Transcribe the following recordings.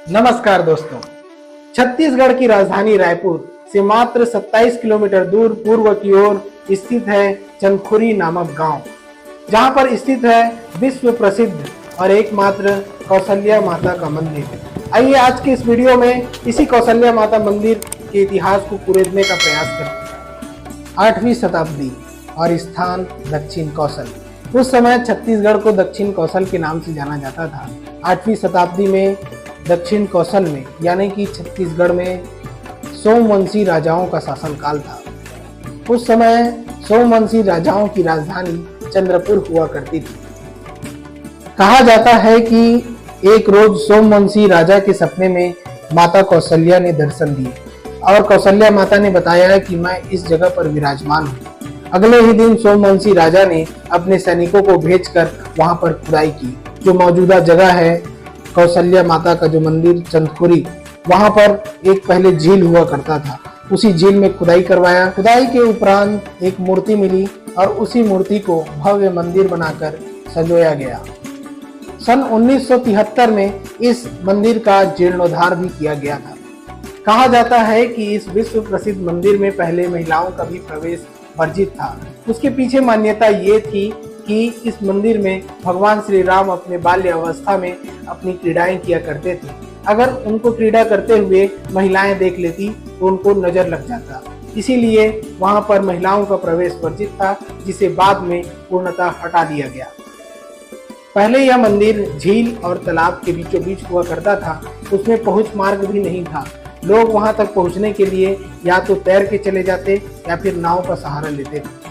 नमस्कार दोस्तों। छत्तीसगढ़ की राजधानी रायपुर से मात्र 27 किलोमीटर दूर पूर्व की ओर स्थित है चंदखुरी नामक गांव, जहां पर स्थित है विश्व प्रसिद्ध और एकमात्र कौशल्या माता का मंदिर। आइए आज के इस वीडियो में इसी कौशल्या माता मंदिर के इतिहास को कुरेदने का प्रयास करते हैं। 8वीं शताब्दी और स्थान दक्षिण कौशल। उस समय छत्तीसगढ़ को दक्षिण कौशल के नाम से जाना जाता था। 8वीं शताब्दी में दक्षिण कौशल में यानी कि छत्तीसगढ़ में सोमवंशी राजाओं का शासनकाल था। उस समय सोमवंशी राजाओं की राजधानी चंद्रपुर हुआ करती थी। कहा जाता है कि एक रोज सोमवंशी राजा के सपने में माता कौशल्या ने दर्शन दिए और कौशल्या माता ने बताया कि मैं इस जगह पर विराजमान हूँ। अगले ही दिन सोमवंशी राजा ने अपने सैनिकों को भेजकर वहां पर खुदाई की। जो मौजूदा जगह है कौशल्या माता का जो मंदिर चंदखुरी, वहां पर एक पहले झील हुआ करता था। उसी झील में खुदाई करवाया। खुदाई के उपरांत एक मूर्ति मिली और उसी मूर्ति को भव्य मंदिर बनाकर सजोया गया। सन 1973 में इस मंदिर का जीर्णोद्धार भी किया गया था। कहा जाता है कि इस विश्व प्रसिद्ध मंदिर में पहले महिलाओं का भी प्रवेश वर्जित था। उसके पीछे मान्यता ये थी कि इस मंदिर में भगवान श्री राम अपने बाल्य अवस्था में अपनी क्रीड़ाएं किया करते थे। अगर उनको क्रीड़ा करते हुए महिलाएं देख लेती तो उनको नजर लग जाता, इसीलिए वहां पर महिलाओं का प्रवेश वर्जित था, जिसे बाद में पूर्णतः हटा दिया गया। पहले यह मंदिर झील और तालाब के बीचों बीच हुआ करता था। उसमें पहुंच मार्ग भी नहीं था। लोग वहां तक पहुंचने के लिए या तो तैर के चले जाते या फिर नाव का सहारा लेते थे।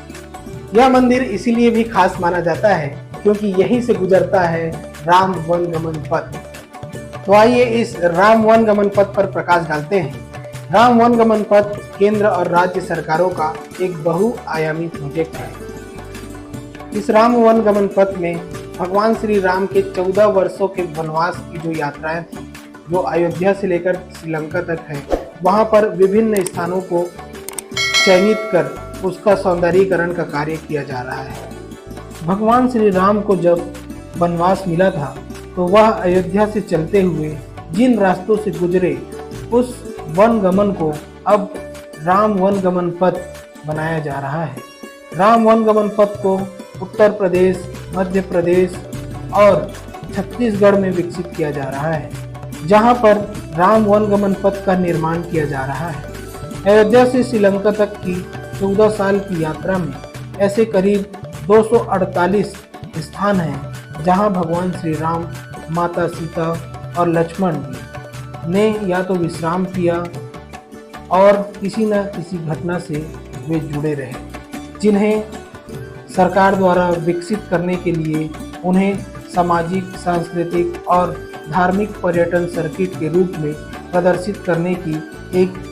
यह मंदिर इसीलिए भी खास माना जाता है क्योंकि यहीं से गुजरता है राम वन गमन पथ। तो आइए इस राम वन गमन पथ पर प्रकाश डालते हैं। राम वन गमन पथ केंद्र और राज्य सरकारों का एक बहुआयामी प्रोजेक्ट है। इस राम वन गमन पथ में भगवान श्री राम के 14 वर्षों के वनवास की जो यात्राएं थी, जो अयोध्या से लेकर श्रीलंका तक है, वहां पर विभिन्न स्थानों को चयनित कर उसका सौंदर्यीकरण का कार्य किया जा रहा है। भगवान श्री राम को जब वनवास मिला था तो वह अयोध्या से चलते हुए जिन रास्तों से गुजरे, उस वन गमन को अब राम वन गमन पथ बनाया जा रहा है। राम वन गमन पथ को उत्तर प्रदेश, मध्य प्रदेश और छत्तीसगढ़ में विकसित किया जा रहा है, जहां पर राम वन गमन पथ का निर्माण किया जा रहा है। अयोध्या से श्रीलंका तक की 14 साल की यात्रा में ऐसे करीब 248 स्थान हैं जहां भगवान श्री राम, माता सीता और लक्ष्मण जी ने या तो विश्राम किया और किसी न किसी घटना से वे जुड़े रहे, जिन्हें सरकार द्वारा विकसित करने के लिए उन्हें सामाजिक, सांस्कृतिक और धार्मिक पर्यटन सर्किट के रूप में प्रदर्शित करने की एक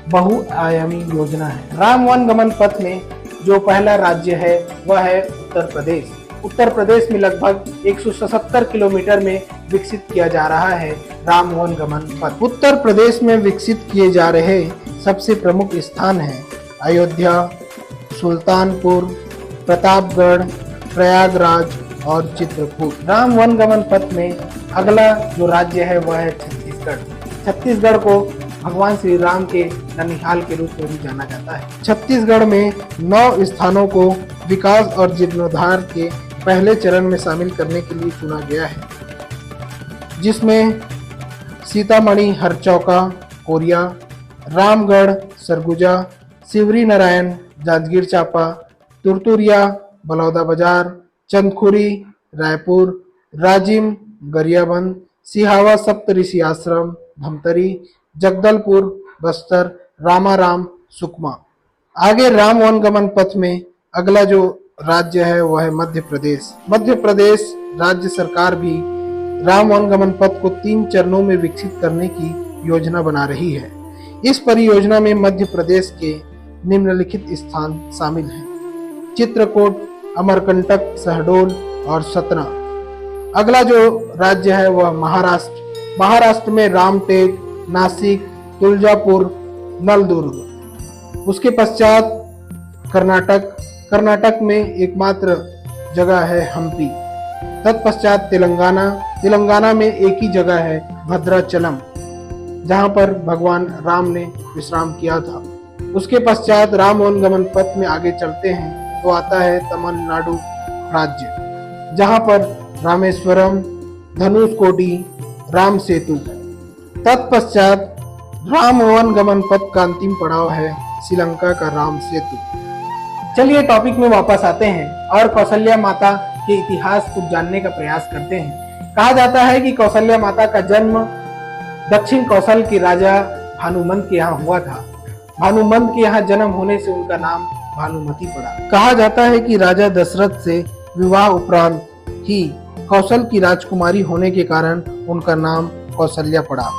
बहुआयामी योजना है। राम वन गमन पथ में जो पहला राज्य है वह है उत्तर प्रदेश। उत्तर प्रदेश में लगभग 177 किलोमीटर में विकसित किया जा रहा है राम वन गमन पथ। उत्तर प्रदेश में विकसित किए जा रहे सबसे प्रमुख स्थान हैं अयोध्या, सुल्तानपुर, प्रतापगढ़, प्रयागराज और चित्रकूट। राम वन गमन पथ में अगला जो राज्य है वह है छत्तीसगढ़। छत्तीसगढ़ को भगवान श्री राम के ननिहाल के रूप में भी जाना जाता है। छत्तीसगढ़ में 9 स्थानों को विकास और जीर्णोद्धार के पहले चरण में शामिल करने के लिए चुना गया है, जिसमें सीतामढ़ी, हरचौका, कोरिया, रामगढ़, सरगुजा, शिवरी नारायण, जांजगीर चांपा, तुरतुरिया, बलौदाबाजार, चंदखुरी, रायपुर, राजिम, गरियाबंद, सिहावा सप्तऋषि आश्रम, धमतरी, जगदलपुर, बस्तर, रामाराम, सुकमा। आगे राम वन गमन पथ में अगला जो राज्य है वह है मध्य प्रदेश। मध्य प्रदेश राज्य सरकार भी राम वन गमन पथ को 3 चरणों में विकसित करने की योजना बना रही है। इस परियोजना में मध्य प्रदेश के निम्नलिखित स्थान शामिल हैं: चित्रकूट, अमरकंटक, शहडोल और सतना। अगला जो राज्य है वह महाराष्ट्र। महाराष्ट्र में रामटेक, नासिक, तुलजापुर, नलदुर्ग। उसके पश्चात कर्नाटक। कर्नाटक में एकमात्र जगह है हम्पी। तत्पश्चात तेलंगाना में एक ही जगह है भद्राचलम, जहां पर भगवान राम ने विश्राम किया था। उसके पश्चात राम वनगमन पथ में आगे चलते हैं तो आता है तमिलनाडु राज्य, जहां पर रामेश्वरम, धनुषकोडी, राम सेतु। तत्पश्चात राम वनगमन पथ का अंतिम पड़ाव है श्रीलंका का राम सेतु। चलिए टॉपिक में वापस आते हैं और कौशल्या माता के इतिहास को जानने का प्रयास करते हैं। कहा जाता है कि कौशल्या माता का जन्म दक्षिण कौशल के राजा भानुमंत के यहाँ हुआ था। भानुमंत के यहाँ जन्म होने से उनका नाम भानुमति पड़ा। कहा जाता है कि राजा दशरथ से विवाह उपरांत ही कौशल की राजकुमारी होने के कारण उनका नाम कौशल्या पड़ा।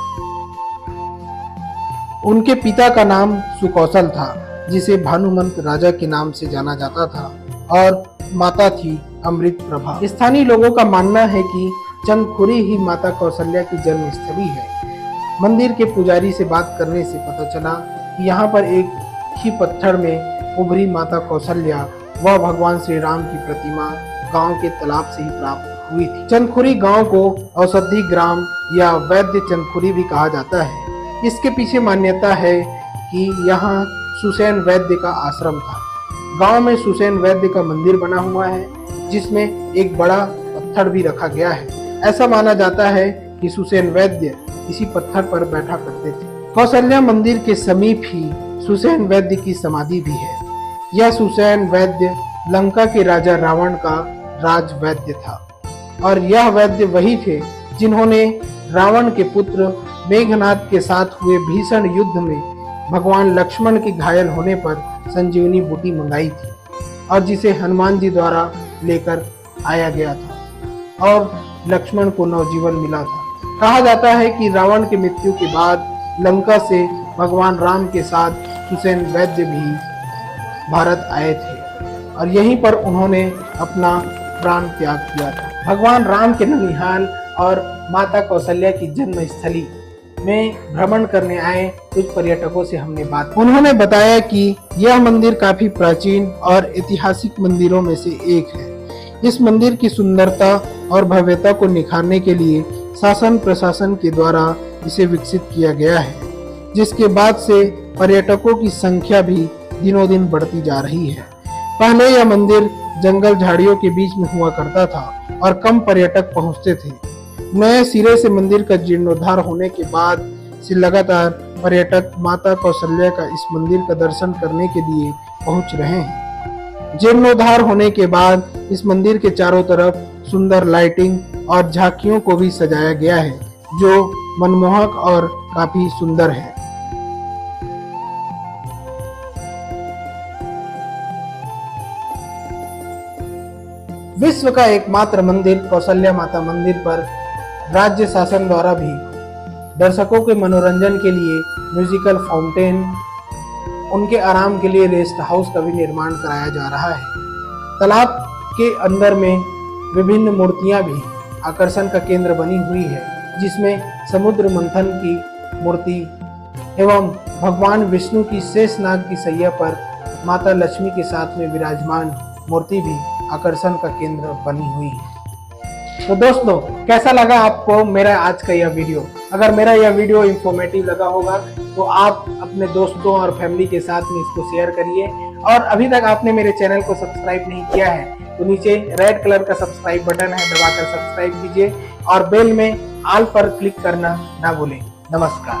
उनके पिता का नाम सुकौशल था, जिसे भानुमंत राजा के नाम से जाना जाता था, और माता थी अमृत प्रभा। स्थानीय लोगों का मानना है कि चंदखुरी ही माता कौशल्या की जन्म स्थली है। मंदिर के पुजारी से बात करने से पता चला कि यहाँ पर एक ही पत्थर में उभरी माता कौशल्या व भगवान श्री राम की प्रतिमा गांव के तालाब से ही प्राप्त हुई थी। चंदखुरी गांव को औषधि ग्राम या वैद्य चंदखुरी भी कहा जाता है। इसके पीछे मान्यता है कि यहाँ सुसैन वैद्य का आश्रम था। गांव में सुसैन वैद्य का मंदिर बना हुआ है, जिसमें एक बड़ा पत्थर भी रखा गया है। ऐसा माना जाता है कि सुसैन वैद्य इसी पत्थर पर बैठा करते थे। कौशल्या मंदिर के समीप ही सुसैन वैद्य की समाधि भी है। यह सुसैन वैद्य लंका के राजा रावण का राज वैद्य था, और यह वैद्य वही थे जिन्होंने रावण के पुत्र मेघनाद के साथ हुए भीषण युद्ध में भगवान लक्ष्मण के घायल होने पर संजीवनी बूटी मंगाई थी, और जिसे हनुमान जी द्वारा लेकर आया गया था और लक्ष्मण को नवजीवन मिला था। कहा जाता है कि रावण की मृत्यु के बाद लंका से भगवान राम के साथ सुसैन वैद्य भी भारत आए थे, और यहीं पर उन्होंने अपना प्राण त्याग किया था। भगवान राम के ननिहाल और माता कौशल्या की जन्म स्थली में भ्रमण करने आए कुछ पर्यटकों से हमने बात। उन्होंने बताया कि यह मंदिर काफी प्राचीन और ऐतिहासिक मंदिरों में से एक है। इस मंदिर की सुंदरता और भव्यता को निखारने के लिए शासन प्रशासन के द्वारा इसे विकसित किया गया है, जिसके बाद से पर्यटकों की संख्या भी दिनों दिन बढ़ती जा रही है। पहले यह मंदिर जंगल झाड़ियों के बीच में हुआ करता था और कम पर्यटक पहुंचते थे। नए सिरे से मंदिर का जीर्णोद्धार होने के बाद से लगातार पर्यटक माता कौशल्या का इस मंदिर का दर्शन करने के लिए पहुंच रहे हैं। जीर्णोद्धार होने के बाद इस मंदिर के चारों तरफ सुंदर लाइटिंग और झांकियों को भी सजाया गया है, जो मनमोहक और काफी सुंदर है। विश्व का एकमात्र मंदिर कौशल्या माता मंदिर पर राज्य शासन द्वारा भी दर्शकों के मनोरंजन के लिए म्यूजिकल फाउंटेन, उनके आराम के लिए रेस्ट हाउस का भी निर्माण कराया जा रहा है। तालाब के अंदर में विभिन्न मूर्तियां भी आकर्षण का केंद्र बनी हुई है, जिसमें समुद्र मंथन की मूर्ति एवं भगवान विष्णु की शेषनाग की सैया पर माता लक्ष्मी के साथ में विराजमान मूर्ति भी आकर्षण का केंद्र बनी हुई है। तो दोस्तों, कैसा लगा आपको मेरा आज का यह वीडियो? अगर मेरा यह वीडियो इंफॉर्मेटिव लगा होगा तो आप अपने दोस्तों और फैमिली के साथ में इसको शेयर करिए, और अभी तक आपने मेरे चैनल को सब्सक्राइब नहीं किया है तो नीचे रेड कलर का सब्सक्राइब बटन है, दबाकर सब्सक्राइब कीजिए और बेल में ऑल पर क्लिक करना ना भूलें। नमस्कार।